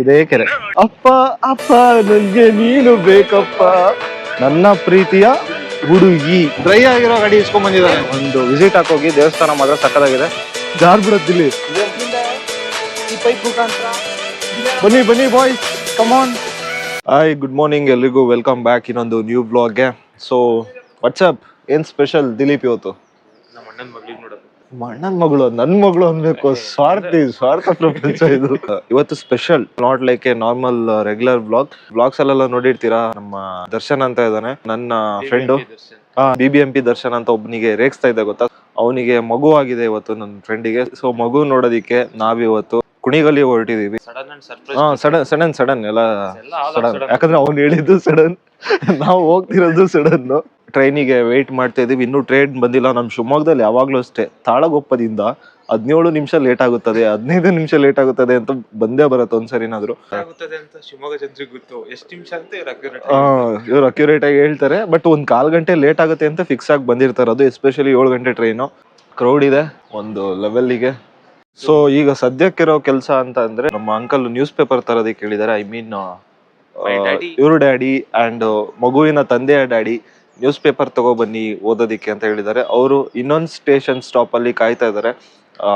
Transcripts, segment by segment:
ಇದೇ ಕೆರೆ. ಅಪ್ಪ ಅಪ್ಪ ನನ್ಗೆ ನೀನು ಬೇಕಪ್ಪ, ನನ್ನ ಪ್ರೀತಿಯ ಹುಡುಗಿ. ಡ್ರೈ ಆಗಿರೋ ಗಾಡಿ ಇಸ್ಕೊಂಡ್ ಬಂದಿದ್ದಾರೆ. ಒಂದು ವಿಸಿಟ್ ಹಾಕೋಗಿ ದೇವಸ್ಥಾನ ಮಾತ್ರ ಸಕ್ಕದಾಗಿದೆ. ಜಾರ್ ಬಿಡತ್ತಿಲ್ಲಿ. ಬನ್ನಿ ಬನ್ನಿ boys, come on. Hi, good morning ಎಲ್ರಿಗೂ. ವೆಲ್ಕಮ್ ಬ್ಯಾಕ್ ಇನ್ನೊಂದು ನ್ಯೂ ಬ್ಲಾಗ್ಗೆ. ಸೊ ವಾಟ್ಸಪ್, ಏನ್ ಸ್ಪೆಷಲ್ ದಿಲೀಪ್ ಇವತ್ತು? ಅಣ್ಣನ ಮಗಳು, ನನ್ ಮಗಳು ಅನ್ಬೇಕು. ಸ್ವಾರ್ಥ ಪ್ರಪಂಚ ಇದು. ಇವತ್ತು special, not like A normal regular blogs ಅಲ್ಲೆಲ್ಲ ನೋಡಿರ್ತೀರಾ. ನಮ್ಮ ದರ್ಶನ್ ಅಂತ ಇದ್ದಾನೆ, ನನ್ನ ಫ್ರೆಂಡು. BBMP ದರ್ಶನ್ ಅಂತ ಒಬ್ನಿಗೆ ರೇಗಿಸ್ತಾ ಇದ್ದೆ ಗೊತ್ತಾ. ಅವನಿಗೆ ಮಗು ಆಗಿದೆ ಇವತ್ತು ನನ್ನ ಫ್ರೆಂಡಿಗೆ. ಸೊ ಮಗು ನೋಡೋದಿಕ್ಕೆ ನಾವಿವತ್ತು ಕುಣಿಗಲ್ಲಿ ಹೊರಟಿದೀವಿ. ಸಡನ್ ಎಲ್ಲ ಸಡನ್, ಯಾಕಂದ್ರೆ ಅವ್ನು ಹೇಳಿದ್ದು ಸಡನ್, ನಾವು ಹೋಗ್ತಿರೋದು ಸಡನ್. ಟ್ರೈನಿಗೆ ವೇಟ್ ಮಾಡ್ತಾ ಇದೀವಿ, ಇನ್ನೂ ಟ್ರೈನ್ ಬಂದಿಲ್ಲ. ನಮ್ ಶಿವಮೊಗ್ಗದಲ್ಲಿ ಯಾವಾಗ್ಲೂ ಅಷ್ಟೇ, ತಾಳಗೊಪ್ಪದಿಂದ 17 ನಿಮಿಷ ಲೇಟ್ ಆಗುತ್ತದೆ, 15 ನಿಮಿಷ ಲೇಟ್ ಆಗುತ್ತದೆ ಅಂತ ಬಂದೇ ಬರುತ್ತೆ ಒಂದ್ಸರಿನಾದ್ರು. ಇವ್ರು ಅಕ್ಯುರೇಟ್ ಆಗಿ ಹೇಳ್ತಾರೆ, ಬಟ್ ಒಂದ್ 1/4 ಗಂಟೆ ಲೇಟ್ ಆಗುತ್ತೆ ಅಂತ ಫಿಕ್ಸ್ ಆಗಿ ಬಂದಿರ್ತಾರೆ. ಅದು ಎಸ್ಪೆಷಲಿ 7 ಗಂಟೆ ಟ್ರೈನು. ಕ್ರೌಡ್ ಇದೆ ಒಂದು ಲೆವೆಲ್ಗೆ. ಸೊ ಈಗ ಸದ್ಯಕ್ಕಿರೋ ಕೆಲಸ ಅಂತ ಅಂದ್ರೆ, ನಮ್ಮ ಅಂಕಲ್ ನ್ಯೂಸ್ ಪೇಪರ್ ತರೋದಕ್ಕೆ ಹೇಳಿದ್ದಾರೆ. ಐ ಮೀನ್ ಇವ್ರ ಡ್ಯಾಡಿ ಅಂಡ್ ಮಗುವಿನ ತಂದೆಯ ಡ್ಯಾಡಿ ನ್ಯೂಸ್ ಪೇಪರ್ ತಗೊಬನ್ನಿ ಓದೋದಿಕ್ಕೆ ಅಂತ ಹೇಳಿದ್ದಾರೆ. ಅವರು ಇನ್ನೊಂದು ಸ್ಟೇಷನ್ ಸ್ಟಾಪ್ ಅಲ್ಲಿ ಕಾಯ್ತಾ ಇದಾರೆ,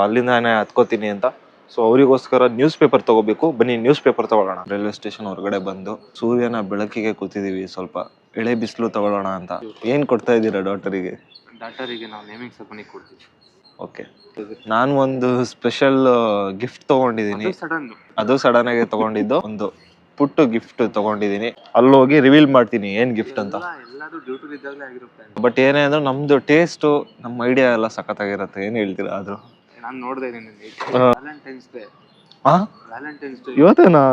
ಅಲ್ಲಿಂದಾನೆ ಹತ್ಕೋತೀನಿ ಅಂತ. ಸೊ ಅವರಿಗೋಸ್ಕರ ನ್ಯೂಸ್ ಪೇಪರ್ ತಗೋಬೇಕು, ಬನ್ನಿ ನ್ಯೂಸ್ ಪೇಪರ್ ತಗೊಳ್ಳೋಣ. ರೈಲ್ವೆ ಸ್ಟೇಷನ್ ಹೊರಗಡೆ ಬಂದು ಸೂರ್ಯನ ಬೆಳಕಿಗೆ ಕೂತಿದೀವಿ, ಸ್ವಲ್ಪ ಎಳೆ ಬಿಸಿಲು ತಗೊಳ್ಳೋಣ ಅಂತ. ಏನ್ ಕೊಡ್ತಾ ಇದ್ದೀರಾ ಡಾಕ್ಟರಿಗೆ? ನಾವು ನೇಮಿಂಗ್ ಸೆರೆಮನಿ ಕೊಡ್ತೀವಿ. ಓಕೆ, ನಾನು ಒಂದು ಸ್ಪೆಷಲ್ ಗಿಫ್ಟ್ ತಗೊಂಡಿದ್ದೀನಿ. ಅದು ಸಡನ್ ಆಗಿ ತಗೊಂಡಿದ್ದು, ಒಂದು ಪುಟ್ಟು ಗಿಫ್ಟ್ ತಗೊಂಡಿದ್ದೀನಿ. ಅಲ್ಲಿ ಹೋಗಿ ರಿವೀಲ್ ಮಾಡ್ತೀನಿ ಏನ್ ಗಿಫ್ಟ್ ಅಂತ. ಬಟ್ ಏನೇ ಅಂದ್ರೆ ನಮ್ದು ಟೇಸ್ಟ್, ನಮ್ಮ ಐಡಿಯಾ ಎಲ್ಲ ಸಖತ್ತಾಗಿರುತ್ತೆ. ಏನ್ ಹೇಳ್ತೀರಾ? ಆದ್ರೂ ನಾನು ನೋಡ್ದೆ ಇವತ್ತೇನಾ?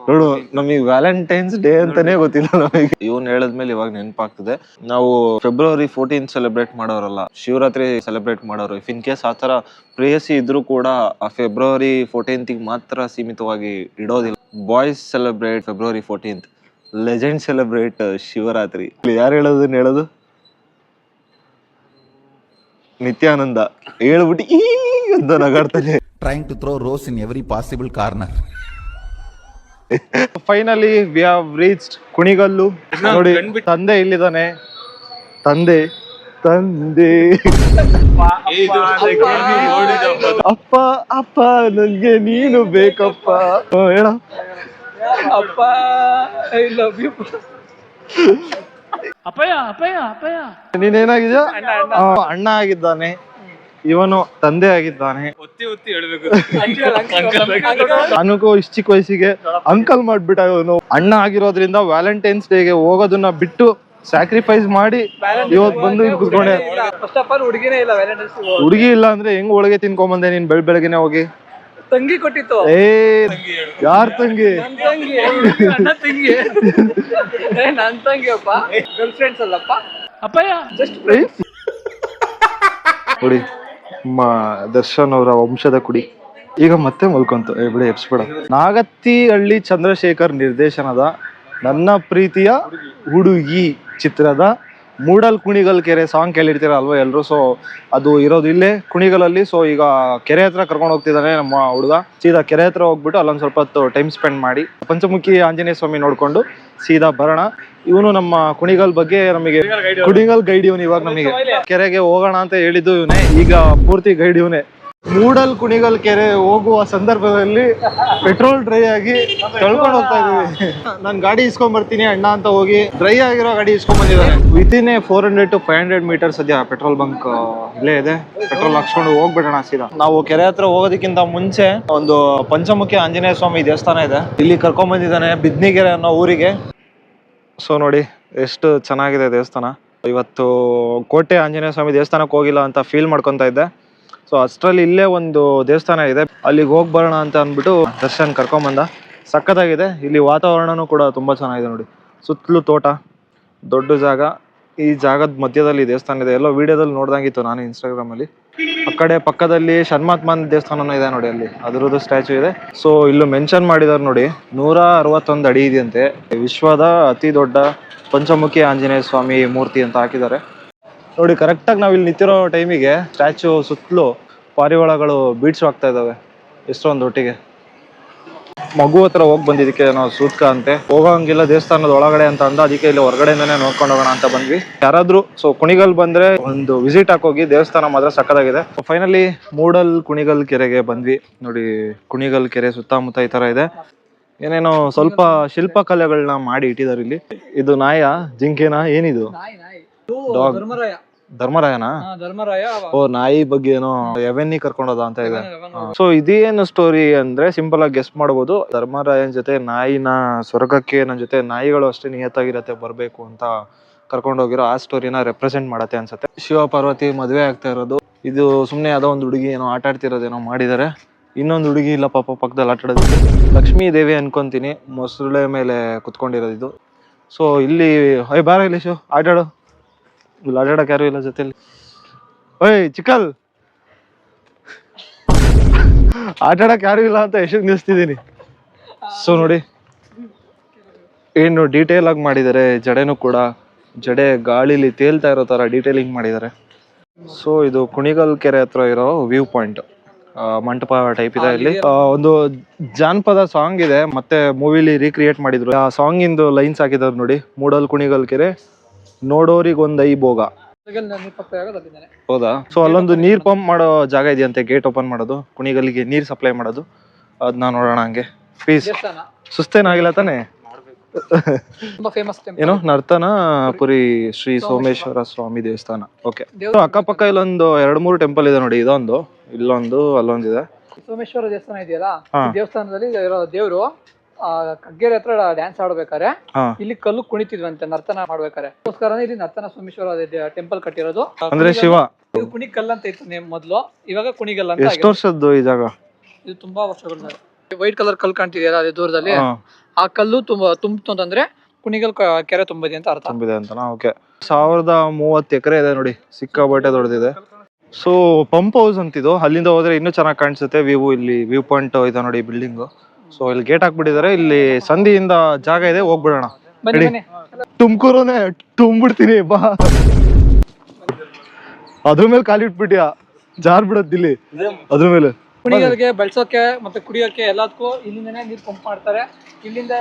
ನೋಡು, ನಮಗೆ ವ್ಯಾಲೆಂಟೈನ್ಸ್ ಡೇ ಅಂತಾನೆ ಗೊತ್ತಿಲ್ಲ ನಮಗೆ. ಇವನ್ ಹೇಳದ್ಮೇಲೆ ಇವಾಗ ನೆನಪಾಗ್ತದೆ, ನಾವು February 14 ಸೆಲೆಬ್ರೇಟ್ ಮಾಡೋರಲ್ಲ, ಶಿವರಾತ್ರಿ ಸೆಲೆಬ್ರೇಟ್ ಮಾಡೋರು. ಇಫ್ ಇನ್ ಕೇಸ್ ಆತರ ಪ್ರೇಯಸಿ ಇದ್ರು ಕೂಡ ಆ February 14 ಮಾತ್ರ ಸೀಮಿತವಾಗಿ ಇಡೋದಿಲ್ಲ. Boys celebrate February 14, legend celebrate Shivaratri. ಯಾರು ಹೇಳೋದು? ನಿತ್ಯಾನಂದ ಹೇಳ್ಬಿಟ್ಟು ಈ ಅಂತ ನಗಾಡ್ತಾನೆ. Trying to throw rose in every possible corner. Finally we have reached Kunigal. ನೋಡಿ, ತಂದೆ ಇಲ್ಲಿದ್ದಾನೆ. ತಂದೆ ಅಪ್ಪ ಅಪ್ಪ ನನ್ಗೆ ನೀನು ಬೇಕಪ್ಪ. ಹೇಳ ಅಪ್ಪ, ಐ ಲವ್ ಯು. ಅಪ್ಪಯ್ಯ ನೀನೇನಾಗಿದ್ಯಾ? ಅಣ್ಣ ಆಗಿದ್ದಾನೆ ಇವನು, ತಂದೆ ಆಗಿದ್ದಾನೆ. ನನಗೂ ಇಷ್ಟ ಚಿಕ್ಕ ವಯಸ್ಸಿಗೆ ಅಂಕಲ್ ಮಾಡ್ಬಿಟ್ಟ ಇವನು. ಅಣ್ಣ ಆಗಿರೋದ್ರಿಂದ ವ್ಯಾಲೆಂಟೈನ್ಸ್ ಡೇಗೆ ಹೋಗೋದನ್ನ ಬಿಟ್ಟು ಸ್ಯಾಕ್ರಿಫೈಸ್ ಮಾಡಿ ಇವತ್ತು ಬಂದು ಕುತ್ಕೊಂಡೆ. ಹುಡುಗಿ ಇಲ್ಲ ಅಂದ್ರೆ ಹೆಂಗ್ ಹೋಳಿಗೆ ತಿನ್ಕೊಂಬಂದೆ ನೀನ್ ಬೆಳಗ್ಗೆನೆ ಹೋಗಿ? ತಂಗಿ ಕೊಟ್ಟಿತ್ತು. ಯಾರ ತಂಗಿ? ನನ್ ತಂಗಿ ಅಪ್ಪ, ಗರ್ಲ್ ಫ್ರೆಂಡ್ಸ್ ಅಲ್ಲಪ್ಪ. ಅಪ್ಪಯ್ಯ ಜಸ್ಟ್ ನೋಡಿ, ದರ್ಶನ್ ಅವರ ವಂಶದ ಕುಡಿ ಈಗ ಮತ್ತೆ ಮಲ್ಕೊಂತು. ಬಿಡಿ, ಎಪ್ಸ್ಬೇಡ. ನಾಗತಿಹಳ್ಳಿ ಚಂದ್ರಶೇಖರ್ ನಿರ್ದೇಶನದ ನನ್ನ ಪ್ರೀತಿಯ ಹುಡುಗಿ ಚಿತ್ರದ ಮೂಡಲ್ ಕುಣಿಗಲ್ ಕೆರೆ ಸಾಂಗ್ ಕೇಳಿರ್ತೀರ ಅಲ್ವಾ ಎಲ್ರು? ಸೊ ಅದು ಇರೋದು ಇಲ್ಲೇ ಕುಣಿಗಲಲ್ಲಿ. ಸೊ ಈಗ ಕೆರೆ ಹತ್ರ ಕರ್ಕೊಂಡು ಹೋಗ್ತಿದ್ದಾನೆ ನಮ್ಮ ಹುಡುಗ. ಸೀದಾ ಕೆರೆ ಹತ್ರ ಹೋಗ್ಬಿಟ್ಟು ಅಲ್ಲೊಂದ್ ಸ್ವಲ್ಪ ಹೊತ್ತು ಟೈಮ್ ಸ್ಪೆಂಡ್ ಮಾಡಿ ಪಂಚಮುಖಿ ಆಂಜನೇಯ ಸ್ವಾಮಿ ನೋಡ್ಕೊಂಡು ಸೀದಾ ಬರೋಣ. ಇವನು ನಮ್ಮ ಕುಣಿಗಲ್ ಬಗ್ಗೆ ನಮಗೆ ಕುಣಿಗಲ್ ಗೈಡ್ ಇವನು. ಇವಾಗ ನಮಗೆ ಕೆರೆಗೆ ಹೋಗೋಣ ಅಂತ ಹೇಳಿದ್ದು ಇವನೇ, ಈಗ ಪೂರ್ತಿ ಗೈಡ್ ಇವನೇ. ಮೂಡಲ್ ಕುಣಿಗಲ್ ಕೆರೆ ಹೋಗುವ ಸಂದರ್ಭದಲ್ಲಿ ಪೆಟ್ರೋಲ್ ಡ್ರೈ ಆಗಿ ತೊಳ್ಕೊಂಡು ಹೋಗ್ತಾ ಇದೀವಿ. ನಾನು ಗಾಡಿ ಇಸ್ಕೊಂಡ್ ಬರ್ತೀನಿ ಅಣ್ಣ ಅಂತ ಹೋಗಿ ಡ್ರೈ ಆಗಿರೋ ಗಾಡಿ ಇಸ್ಕೊಂಡ್ ಬಂದಿದ್ದಾರೆ. ವಿತಿನ್ 400 to 500 ಮೀಟರ್ ಸದ್ಯ ಪೆಟ್ರೋಲ್ ಬಂಕ್ ಇಲ್ಲೇ ಇದೆ. ಪೆಟ್ರೋಲ್ ಹಾಕ್ಸ್ಕೊಂಡು ಹೋಗ್ಬಿಡೋಣ ಸೀದಾ. ನಾವು ಕೆರೆ ಹತ್ರ ಹೋಗೋದಕ್ಕಿಂತ ಮುಂಚೆ ಒಂದು ಪಂಚಮುಖಿ ಆಂಜನೇಯ ಸ್ವಾಮಿ ದೇವಸ್ಥಾನ ಇದೆ, ಇಲ್ಲಿ ಕರ್ಕೊಂಡ್ ಬಂದಿದ್ದಾನೆ ಬಿದ್ನಿಗೆರೆ ಅನ್ನೋ ಊರಿಗೆ. ಸೊ ನೋಡಿ ಎಷ್ಟು ಚೆನ್ನಾಗಿದೆ ದೇವಸ್ಥಾನ. ಇವತ್ತು ಕೋಟೆ ಆಂಜನೇಯ ಸ್ವಾಮಿ ದೇವಸ್ಥಾನಕ್ಕೆ ಹೋಗಿಲ್ಲ ಅಂತ ಫೀಲ್ ಮಾಡ್ಕೊತಾ ಇದ್ದೆ. ಸೊ ಅಷ್ಟರಲ್ಲಿ ಇಲ್ಲೇ ಒಂದು ದೇವಸ್ಥಾನ ಇದೆ, ಅಲ್ಲಿಗೆ ಹೋಗಿ ಬರೋಣ ಅಂತ ಅಂದ್ಬಿಟ್ಟು ದರ್ಶನ್ ಕರ್ಕೊಂಬಂದ. ಸಖತ್ತಾಗಿದೆ. ಇಲ್ಲಿ ವಾತಾವರಣನೂ ಕೂಡ ತುಂಬಾ ಚೆನ್ನಾಗಿದೆ ನೋಡಿ. ಸುತ್ತಲೂ ತೋಟ, ದೊಡ್ಡ ಜಾಗ. ಈ ಜಾಗದ ಮಧ್ಯದಲ್ಲಿ ದೇವಸ್ಥಾನ ಇದೆ. ಎಲ್ಲೋ ವಿಡಿಯೋದಲ್ಲಿ ನೋಡ್ದಂಗಿತ್ತು ನಾನು ಇನ್ಸ್ಟಾಗ್ರಾಮಲ್ಲಿ. ಆ ಕಡೆ ಪಕ್ಕದಲ್ಲಿ ಶನ್ಮಾತ್ಮನ್ ದೇವಸ್ಥಾನನೂ ಇದೆ ನೋಡಿ, ಅಲ್ಲಿ ಅದರದ್ದು ಸ್ಟ್ಯಾಚು ಇದೆ. ಸೊ ಇಲ್ಲೂ ಮೆನ್ಷನ್ ಮಾಡಿದಾರೆ ನೋಡಿ, 161 ಅಡಿ ಇದೆಯಂತೆ. ವಿಶ್ವದ ಅತಿ ದೊಡ್ಡ ಪಂಚಮುಖಿ ಆಂಜನೇಯ ಸ್ವಾಮಿ ಮೂರ್ತಿ ಅಂತ ಹಾಕಿದ್ದಾರೆ ನೋಡಿ. ಕರೆಕ್ಟಾಗಿ ನಾವು ಇಲ್ಲಿ ನಿಂತಿರೋ ಟೈಮಿಗೆ ಸ್ಟ್ಯಾಚು ಸುತ್ತಲೂ ಪಾರಿವಾಳಗಳು ಬೀಟ್ಸ್ ಆಗ್ತಾ ಇದಾವೆ ಎಷ್ಟೊಂದು ಒಟ್ಟಿಗೆ. ಮಗು ಹತ್ರ ಹೋಗಿ ಬಂದಿದ್ದಕ್ಕೆ ನಾವು ಸೂತ್ಕ ಅಂತೆ ಹೋಗಂಗಿಲ್ಲ ದೇವಸ್ಥಾನದ ಒಳಗಡೆ ಅಂತ ಅಂದ, ಅದಕ್ಕೆ ಇಲ್ಲಿ ಹೊರಗಡೆಯಿಂದನೇ ನೋಡ್ಕೊಂಡು ಹೋಗೋಣ ಅಂತ ಬಂದ್ವಿ. ಯಾರಾದ್ರೂ ಕುಣಿಗಲ್ ಬಂದ್ರೆ ಒಂದು ವಿಸಿಟ್ ಹಾಕೋಗಿ, ದೇವಸ್ಥಾನ ಮಾತ್ರ ಸಕ್ಕದಾಗಿದೆ. ಫೈನಲಿ ಮೂಡಲ್ ಕುಣಿಗಲ್ ಕೆರೆಗೆ ಬಂದ್ವಿ. ನೋಡಿ ಕುಣಿಗಲ್ ಕೆರೆ ಸುತ್ತಮುತ್ತ ಈ ತರ ಇದೆ. ಏನೇನೋ ಸ್ವಲ್ಪ ಶಿಲ್ಪಕಲೆಗಳನ್ನ ಮಾಡಿ ಇಟ್ಟಿದ್ದಾರೆ ಇಲ್ಲಿ. ಇದು ನಾಯ, ಜಿಂಕೆನಾ, ಏನಿದು? ಡಾಗ್. ಧರ್ಮರಾಯನಾ? ಧರ್ಮರಾಯ. ಓ, ನಾಯಿ ಬಗ್ಗೆ ಏನೋ ಎವೆನ್ನಿ ಕರ್ಕೊಂಡೋದ ಅಂತ ಇದೆ. ಸೊ ಇದೇನು ಸ್ಟೋರಿ ಅಂದ್ರೆ ಸಿಂಪಲ್ ಆಗಿ ಗೆಸ್ಟ್ ಮಾಡಬಹುದು. ಧರ್ಮರಾಯನ್ ಜೊತೆ ನಾಯಿನ ಸ್ವರ್ಗಕ್ಕೆ, ನನ್ನ ಜೊತೆ ನಾಯಿಗಳು ಅಷ್ಟೇ ನಿಯತ್ತಾಗಿರತ್ತೆ ಬರ್ಬೇಕು ಅಂತ ಕರ್ಕೊಂಡೋಗಿರೋ ಆ ಸ್ಟೋರಿನ ರೆಪ್ರೆಸೆಂಟ್ ಮಾಡತ್ತೆ ಅನ್ಸುತ್ತೆ. ಶಿವ ಪಾರ್ವತಿ ಮದುವೆ ಆಗ್ತಾ ಇರೋದು ಇದು. ಸುಮ್ನೆ ಯಾವ್ದೋ ಒಂದು ಹುಡುಗಿ ಏನೋ ಆಟ ಆಡ್ತಿರೋದೇನೋ ಮಾಡಿದ್ದಾರೆ. ಇನ್ನೊಂದು ಹುಡುಗಿ ಇಲ್ಲ ಪಾಪ ಪಕ್ಕದಲ್ಲಿ ಆಟ ಆಡೋದು. ಲಕ್ಷ್ಮೀ ದೇವಿ ಅನ್ಕೊಂತೀನಿ, ಮೊಸಳೆ ಮೇಲೆ ಕುತ್ಕೊಂಡಿರೋದು ಇದು. ಸೊ ಇಲ್ಲಿ ಬಾರ ಇಲ್ಲಿ ಶಿವ ಆಟಾಡು. ಇಲ್ಲಿ ಆಟಾಡಕ್ ಯಾರು ಇಲ್ಲ ಜೊತೆಲಿ. ಓಯ್ ಚಿಕ್ಕಲ್, ಆಟಾಡಕ್ ಯಾರು ಇಲ್ಲ ಅಂತ ಯಶಕ್ ನಿಲ್ಸ್ತಿದೀನಿ. ಸೊ ನೋಡಿ ಏನು ಡೀಟೇಲ್ ಆಗಿ ಮಾಡಿದ್ದಾರೆ. ಜಡೆನೂ ಕೂಡ ಜಡೆ ಗಾಳಿಲಿ ತೇಲ್ತಾ ಇರೋ ತರ ಡೀಟೇಲಿಂಗ್ ಮಾಡಿದ್ದಾರೆ. ಸೊ ಇದು ಕುಣಿಗಲ್ ಕೆರೆ ಹತ್ರ ಇರೋ ವ್ಯೂ ಪಾಯಿಂಟ್, ಮಂಟಪ ಟೈಪ್ ಇದೆ. ಇಲ್ಲಿ ಒಂದು ಜಾನಪದ ಸಾಂಗ್ ಇದೆ, ಮತ್ತೆ ಮೂವಿಲಿ ರೀಕ್ರಿಯೇಟ್ ಮಾಡಿದ್ರು. ಆ ಸಾಂಗ್ ಇಂದು ಲೈನ್ಸ್ ಹಾಕಿದ್ರು ನೋಡಿ. ಮೂಡಲ್ ಕುಣಿಗಲ್ ಕೆರೆ ನೋಡೋರಿಗೊಂದ್ ಐ ಭೋಗ. ಹೌದಾ? ಸೊ ಅಲ್ಲೊಂದು ನೀರ್ ಪಂಪ್ ಮಾಡೋ ಜಾಗ ಇದೆಯಂತೆ, ಗೇಟ್ ಓಪನ್ ಮಾಡೋದು, ಕುಣಿಗಲ್ಗೆ ನೀರ್ ಸಪ್ಲೈ ಮಾಡೋದು. ಅದನ್ನ ನೋಡೋಣ ಹಂಗೆ. ಪ್ಲೀಸ್, ಸುಸ್ತೇನಾಗಿಲ್ಲ ತಾನೆ? ಏನೋ ನರ್ತನ ಪುರಿ ಶ್ರೀ ಸೋಮೇಶ್ವರ ಸ್ವಾಮಿ ದೇವಸ್ಥಾನ. ಓಕೆ, ಅಕ್ಕಪಕ್ಕ ಇಲ್ಲೊಂದು 2-3 ಟೆಂಪಲ್ ಇದೆ ನೋಡಿ. ಇದೊಂದು, ಇಲ್ಲೊಂದು, ಅಲ್ಲೊಂದಿದೆ. ಸೋಮೇಶ್ವರ ದೇವಸ್ಥಾನ ಇದೆಯಲ್ಲ, ದೇವಸ್ಥಾನದಲ್ಲಿ ಇರೋ ದೇವ್ರು ಕಗ್ಗೆರೆ ಹತ್ರ ಡ್ಯಾನ್ಸ್ ಆಡ್ಬೇಕಾರೆ ಇಲ್ಲಿ ಕಲ್ಲು ಕುಣಿತಿದ್ವಂತೆ ನರ್ತನ ಮಾಡ್ಬೇಕಾರೆ. ಅದಕ್ಕೋಸ್ಕರ ಇಲ್ಲಿ ನರ್ತನ ಸೋಮೇಶ್ವರ ಟೆಂಪಲ್ ಕಟ್ಟಿರೋದು. ಅಂದ್ರೆ ಶಿವ ಕುಣಿಗಲ್ ಅಂತ ಇತ್ತು ನೇಮ್ ಮೊದ್ಲು, ಇವಾಗ ಕುಣಿಗಲ್ ಅಂತ. ಎಷ್ಟು ವರ್ಷದ್ದು ಈ ಜಾಗ? ಇದು ತುಂಬಾ ವರ್ಷಗಳು. ವೈಟ್ ಕಲರ್ ಕಲ್ಲು ಕಾಣ್ತಿದೆಯಲ್ಲ ಅದೇ ದೂರದಲ್ಲಿ, ಆ ಕಲ್ಲು ತುಂಬಿತು ಅಂತಂದ್ರೆ ಕುಣಿಗಲ್ ಕೆರೆ ತುಂಬಿದೆ ಅಂತ ಅರ್ಥ. ತುಂಬಿದೆ ಅಂತನಾ? ಓಕೆ. 1030 ಎಕರೆ ಇದೆ ನೋಡಿ, ಸಿಕ್ಕಾಬಟ್ಟೆ ದೊಡ್ಡದಿದೆ. ಸೊ ಪಂಪ್ ಹೌಸ್ ಅಂತಿದ್ದು, ಅಲ್ಲಿಂದ ಹೋದ್ರೆ ಇನ್ನೂ ಚೆನ್ನಾಗಿ ಕಾಣಿಸುತ್ತೆ ವ್ಯೂ. ಇಲ್ಲಿ ವ್ಯೂ ಪಾಯಿಂಟ್ ಇದೆ ನೋಡಿ, ಬಿಲ್ಡಿಂಗ್. ಸೊ ಇಲ್ಲಿ ಗೇಟ್ ಹಾಕ್ಬಿಟ್ಟಿದ್ದಾರೆ. ಇಲ್ಲಿ ಸಂಧಿಯಿಂದ ಜಾಗ ಇದೆ, ಹೋಗ್ಬಿಡೋಣ. ತುಮಕೂರನೇ ತುಂಬಿಡ್ತೀನಿ ಬಾ. ಅದ್ರ ಮೇಲೆ ಕಾಲಿಟ್ಬಿಟ್ಯಾ, ಜಾರ್ ಬಿಡತ್ ಇಲ್ಲಿ ಅದ್ರ ಮೇಲೆ. ಕುಣಿಗಲ್ಗೆ ಬೆಳ್ಸೋಕೆ ಮತ್ತೆ ಕುಡಿಯೋಕೆ ಎಲ್ಲದಕ್ಕೂ ಇಲ್ಲಿಂದನೇ ನೀರು ಪಂಪ್ ಮಾಡ್ತಾರೆ. ಇಲ್ಲಿಂದ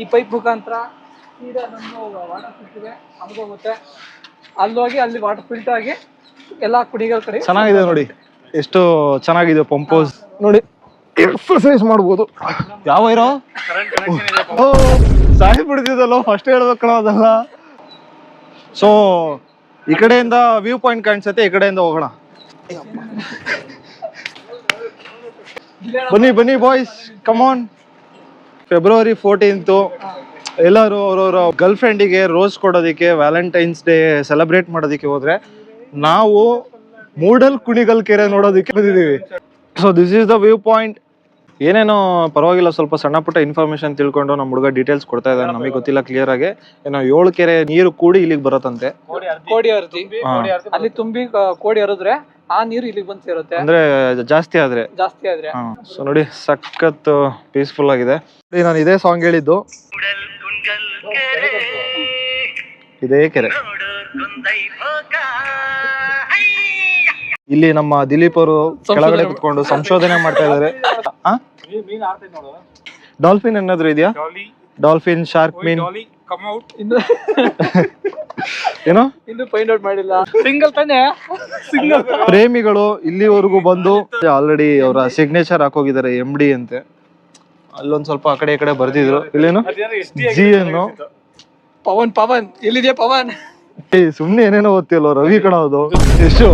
ಈ ಪೈಪ್ ಮುಖಾಂತರ ಸೀದಾ ನಮ್ಮ ವಾಟರ್ ಫಿಲ್ಟರ್ ಹೋಗುತ್ತೆ. ಅಲ್ಲೋಗಿ ಅಲ್ಲಿ ವಾಟರ್ ಫಿಲ್ಟರ್ ಆಗಿ ಎಲ್ಲ ಕುಣಿಗಲ್ ಕಡೆ. ಚೆನ್ನಾಗಿದೆ ನೋಡಿ, ಎಷ್ಟು ಚೆನ್ನಾಗಿದೆ ಪಂಪ್ ಹೌಸ್ ನೋಡಿ. ಎಕ್ಸರ್ಸೈಸ್ ಮಾಡ್ಬೋದು. ಯಾವ ಇರೋ ಸಾಯಿ ಬಿಡ್ತಿದ್ದಲ್ಲ, ಫಸ್ಟ್ ಹೇಳ್ಬೇಕಣ ಅದಲ್ಲ. ಸೊ ಈ ಕಡೆಯಿಂದ ವ್ಯೂ ಪಾಯಿಂಟ್ ಕಾಣಿಸುತ್ತೆ, ಈ ಕಡೆಯಿಂದ ಹೋಗೋಣ. ಬನ್ನಿ ಬನ್ನಿ ಬಾಯ್ಸ್, ಕಮಾನ್. ಫೆಬ್ರವರಿ 14 ಎಲ್ಲರೂ ಅವ್ರವ್ರ ಗರ್ಲ್ ಫ್ರೆಂಡಿಗೆ ರೋಸ್ ಕೊಡೋದಿಕ್ಕೆ, ವ್ಯಾಲೆಂಟೈನ್ಸ್ ಡೇ ಸೆಲೆಬ್ರೇಟ್ ಮಾಡೋದಿಕ್ಕೆ ಹೋದ್ರೆ, ನಾವು ಮೂಡಲ್ ಕುಣಿಗಲ್ ಕೆರೆ ನೋಡೋದಿಕ್ಕೆ ಬಂದಿದ್ದೀವಿ. So this is the view point. ಏನೇನೋ ಪರವಾಗಿಲ್ಲ, ಸ್ವಲ್ಪ ಸಣ್ಣ ಪುಟ್ಟ ಇನ್ಫಾರ್ಮೇಶನ್ ತಿಳ್ಕೊಂಡು ನಮ್ಮ ಹುಡುಗ ಡೀಟೇಲ್ಸ್ ಕೊಡ್ತಾ ಇದ್ದಾನೆ. ನಮಗೆ ಗೊತ್ತಿಲ್ಲ ಕ್ಲಿಯರ್ ಆಗಿ. ಏನೋ 7 ಕೆರೆ ನೀರು ಕೂಡಿ ಇಲ್ಲಿಗೆ ಬರತ್ತಂತೆ. ಕೋಡಿ ಅರ್ಜಿ ಅಲ್ಲಿ ತುಂಬಿ ಕೋಡಿ ಹರಿದ್ರೆ ಆ ನೀರು ಇಲ್ಲಿಗೆ ಬಂದು ಸೇರುತ್ತೆ. ಅಂದ್ರೆ ಜಾಸ್ತಿ ಆದ್ರೆ. ಸೊ ನೋಡಿ ಸಖತ್ ಪೀಸ್ಫುಲ್ ಆಗಿದೆ. ನಾನು ಇದೇ ಸಾಂಗ್ ಹೇಳಿದ್ದು, ಇದೇ ಕೆರೆ. ಇಲ್ಲಿ ನಮ್ಮ ದಿಲೀಪ್ ಅವರು ಕೆಳಗಡೆ ಕುತ್ಕೊಂಡು ಸಂಶೋಧನೆ ಮಾಡ್ತಾ ಇದ್ದಾರೆ. ಡಾಲ್ಫಿನ್ ಏನಾದ್ರು ಇದೆಯಾ? ಡಾಲ್ಫಿನ್, ಶಾರ್ಕ್, ಮೀನ್ ಏನೋ ಇನ್ನು ಫೈಂಡ್ ಔಟ್ ಮಾಡಿಲ್ಲ. ಸಿಂಗಲ್ ತಾನೆ, ಸಿಂಗಲ್. ಪ್ರೇಮಿಗಳು ಇಲ್ಲಿವರೆಗೂ ಬಂದು ಆಲ್ರೆಡಿ ಅವರ ಸಿಗ್ನೇಚರ್ ಹಾಕೋಗಿದ್ದಾರೆ, MD ಅಂತೆ. ಅಲ್ಲೊಂದ್ ಸ್ವಲ್ಪ ಆ ಕಡೆ ಈ ಕಡೆ ಬರ್ದಿದ್ರು. ಇಲ್ಲೇನು ಜಿ ಅನ್ನು ಪವನ್ ಎಲ್ಲಿದೆಯಾ ಪವನ್? ಸುಮ್ನೆ ಏನೇನೋ ಓದ್ತಿಲ್ಲ ರವಿ ಕಣೋದು. ಎಷ್ಟು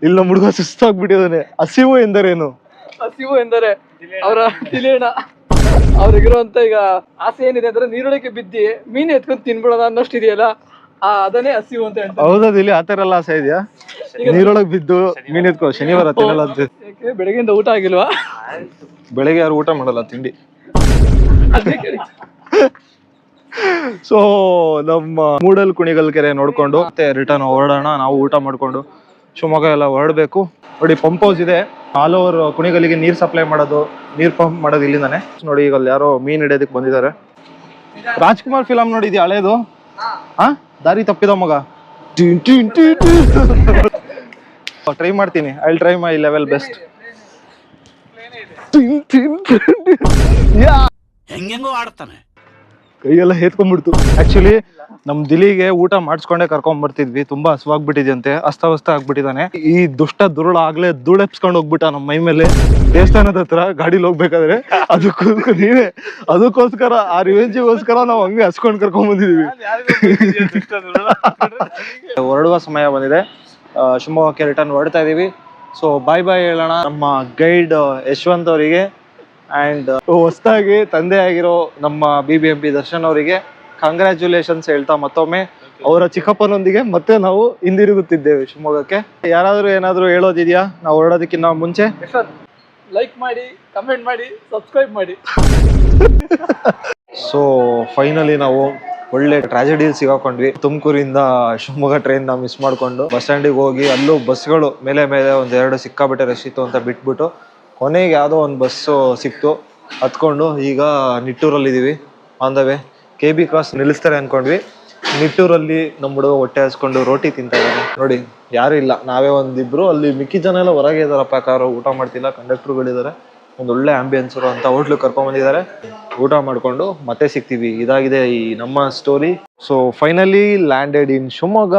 ಇಲ್ಲ ಹುಡುಗ ಸುಸ್ತಾಗ್ಬಿಟ್ಟಿದ್ದಾನೆ. ಹಸಿವು ಎಂದರೇನು? ಹಸಿವು ಎಂದರೆ ಅವರ ತಿಲೇಣ. ಅವ್ರಿಗಿರುವಂತ ಈಗ ಆಸೆ ಏನಿದೆ ಅಂದ್ರೆ ನೀರೊಳಗೆ ಬಿದ್ದಿ ಮೀನ್ ಎತ್ಕೊಂಡ್ ತಿನ್ಬಿಡೋಣ ಅನ್ನೋಷ್ಟಿದೆಯಲ್ಲ, ಅದನ್ನೇ ಹಸಿವು ಅಂತ ಹೇಳ್ತಾರೆ. ಹೌದಾ? ಇಲ್ಲಿ ಆತರ ಎಲ್ಲ ಆಸೆ ಇದೆಯಾ? ನೀರೊಳಗೆ ಬಿದ್ದು ಮೀನ್ ಎತ್ಕೊ. ಶನಿವಾರ ತಿನ್ನಲ್ಲ ಅಂತ. ಬೆಳಗ್ಗೆಯಿಂದ ಊಟ ಆಗಿಲ್ವಾ? ಬೆಳಗ್ಗೆ ಯಾರು ಊಟ ಮಾಡಲ್ಲ, ತಿಂಡಿ. ಸೊ ನಮ್ಮ ಮೂಡಲ್ ಕುಣಿಗಲ್ ಕೆರೆ ನೋಡ್ಕೊಂಡು ಮತ್ತೆ ರಿಟರ್ನ್ ಹೊರಡೋಣ. ನಾವು ಊಟ ಮಾಡ್ಕೊಂಡು ಶಿವಮೊಗ್ಗ ಎಲ್ಲ ಹೊರಡ್ಬೇಕು. ನೋಡಿ ಪಂಪ್ ಹೌಸ್ ಇದೆ, ಆಲ್ ಓವರ್ ಕುಣಿಗಲ್ಲಿಗೆ ನೀರ್ ಸಪ್ಲೈ ಮಾಡೋದು, ನೀರ್ ಪಂಪ್ ಮಾಡೋದು ಇಲ್ಲಿಂದಾನೆ. ನೋಡಿ ಈಗ ಅಲ್ಲಿ ಯಾರೋ ಮೀನ್ ಹಿಡಿಯೋದಕ್ಕೆ ಬಂದಿದ್ದಾರೆ. ರಾಜ್ಕುಮಾರ್ ಫಿಲಂ ನೋಡಿದ್ಯಾ ಹಳೇದು? ದಾರಿ ತಪ್ಪಿದ ಮಗ. ಟ್ರೈ ಮಾಡ್ತೀನಿ, I try my level best. ಹೆಂಗೆಂಗೋ ಆಡ್ತಾನೆ. ಕೈಯೆಲ್ಲ ಹೇತ್ಕೊಂಡ್ಬಿಡ್ತು. ಆಕ್ಚುಲಿ ನಮ್ ದಿಲಿಗೆ ಊಟ ಮಾಡಿಸ್ಕೊಂಡೆ ಕರ್ಕೊಂಡ್ ಬರ್ತಿದ್ವಿ, ತುಂಬಾ ಹಸುವಾಗ್ಬಿಟ್ಟಿದ್ಯಂತೆ, ಅಸ್ತವ್ಯಸ್ತ ಆಗ್ಬಿಟ್ಟಿದಾನೆ. ಈ ದುಷ್ಟ ದುರುಳ ಆಗ್ಲೇ ಧೂಳೆಪ್ಸ್ಕೊಂಡ್ ಹೋಗ್ಬಿಟ್ಟ ನಮ್ಮ ಮೈ ಮೇಲೆ ದೇವಸ್ಥಾನದ ಹತ್ರ ಗಾಡಿಲಿ ಹೋಗ್ಬೇಕಾದ್ರೆ. ಅದಕ್ಕೋಸ್ಕರ ಆ ರಿವೆಂಜಿಗೋಸ್ಕರ ನಾವು ಹಂಗೆ ಹಸ್ಕೊಂಡ್ ಕರ್ಕೊಂಡ್ ಬಂದಿದೀವಿ. ಹೊರಡುವ ಸಮಯ ಬಂದಿದೆ, ಶಿವಮೊಗ್ಗಕ್ಕೆ ರಿಟರ್ನ್ ಹೊರಡ್ತಾ ಇದೀವಿ. ಸೊ ಬಾಯ್ ಬಾಯ್ ಹೇಳೋಣ ನಮ್ಮ ಗೈಡ್ ಯಶವಂತ್ ಅವರಿಗೆ ಅಂಡ್ ಹೊಸದಾಗಿ ತಂದೆ ಆಗಿರೋ ನಮ್ಮ BBMP ದರ್ಶನ್ ಅವರಿಗೆ ಕಂಗ್ರ್ಯಾಚುಲೇಷನ್ಸ್ ಹೇಳ್ತಾ ಮತ್ತೊಮ್ಮೆ ಅವರ ಚಿಕ್ಕಪ್ಪನೊಂದಿಗೆ ಮತ್ತೆ ನಾವು ಹಿಂದಿರುಗುತ್ತಿದ್ದೇವೆ ಶಿವಮೊಗ್ಗಕ್ಕೆ. ಯಾರಾದ್ರೂ ಏನಾದ್ರು ಹೇಳೋದಿದ್ಯಾ ನಾವು ಹೊರಡೋದಕ್ಕಿಂತ ಮುಂಚೆ? ಲೈಕ್ ಮಾಡಿ, ಕಮೆಂಟ್ ಮಾಡಿ, ಸಬ್ಸ್ಕ್ರೈಬ್ ಮಾಡಿ. ಸೊ ಫೈನಲಿ ನಾವು ಒಳ್ಳೆ ಟ್ರಾಜಿಡಿ ಸಿಗಾಕೊಂಡ್ವಿ. ತುಮಕೂರಿಂದ ಶಿವಮೊಗ್ಗ ಟ್ರೈನ್ ನಾವು ಮಿಸ್ ಮಾಡ್ಕೊಂಡು ಬಸ್ ಸ್ಟ್ಯಾಂಡಿಗೆ ಹೋಗಿ ಅಲ್ಲೂ ಬಸ್ಗಳು ಮೇಲೆ ಒಂದೆರಡು ಸಿಕ್ಕಾಬಿಟ್ಟೆ ರಶ್ ಇತ್ತು ಅಂತ ಬಿಟ್ಬಿಟ್ಟು ಕೊನೆಗೆ ಯಾವುದೋ ಒಂದು ಬಸ್ಸು ಸಿಕ್ತು, ಹತ್ಕೊಂಡು ಈಗ ನಿಟ್ಟೂರಲ್ಲಿದ್ದೀವಿ. On the way KB cross ನಿಲ್ಲಿಸ್ತಾರೆ ಅನ್ಕೊಂಡ್ವಿ. ನಿಟ್ಟೂರಲ್ಲಿ ನಮ್ಮ ಹುಡುಗ ಹೊಟ್ಟೆ ಹಸ್ಕೊಂಡು ರೋಟಿ ತಿಂತಾ ಇದ್ದಾನೆ. ನೋಡಿ ಯಾರು ಇಲ್ಲ, ನಾವೇ ಒಂದಿಬ್ರು, ಅಲ್ಲಿ ಮಿಕ್ಕಿ ಜನ ಎಲ್ಲ ಹೊರಗೆ ಇದಾರಪ್ಪ, ಯಾರು ಊಟ ಮಾಡ್ತಿಲ್ಲ. ಕಂಡಕ್ಟರ್ಗಳಿದ್ದಾರೆ, ಒಂದೊಳ್ಳೆ ಆಂಬಿಯನ್ಸರು ಅಂತ ಹೋಟ್ಲಿಗೆ ಕರ್ಕೊಂಡ್ ಬಂದಿದ್ದಾರೆ. ಊಟ ಮಾಡ್ಕೊಂಡು ಮತ್ತೆ ಸಿಗ್ತೀವಿ. ಇದಾಗಿದೆ ಈ ನಮ್ಮ ಸ್ಟೋರಿ. ಸೊ ಫೈನಲಿ ಲ್ಯಾಂಡೆಡ್ ಇನ್ ಶಿವಮೊಗ್ಗ.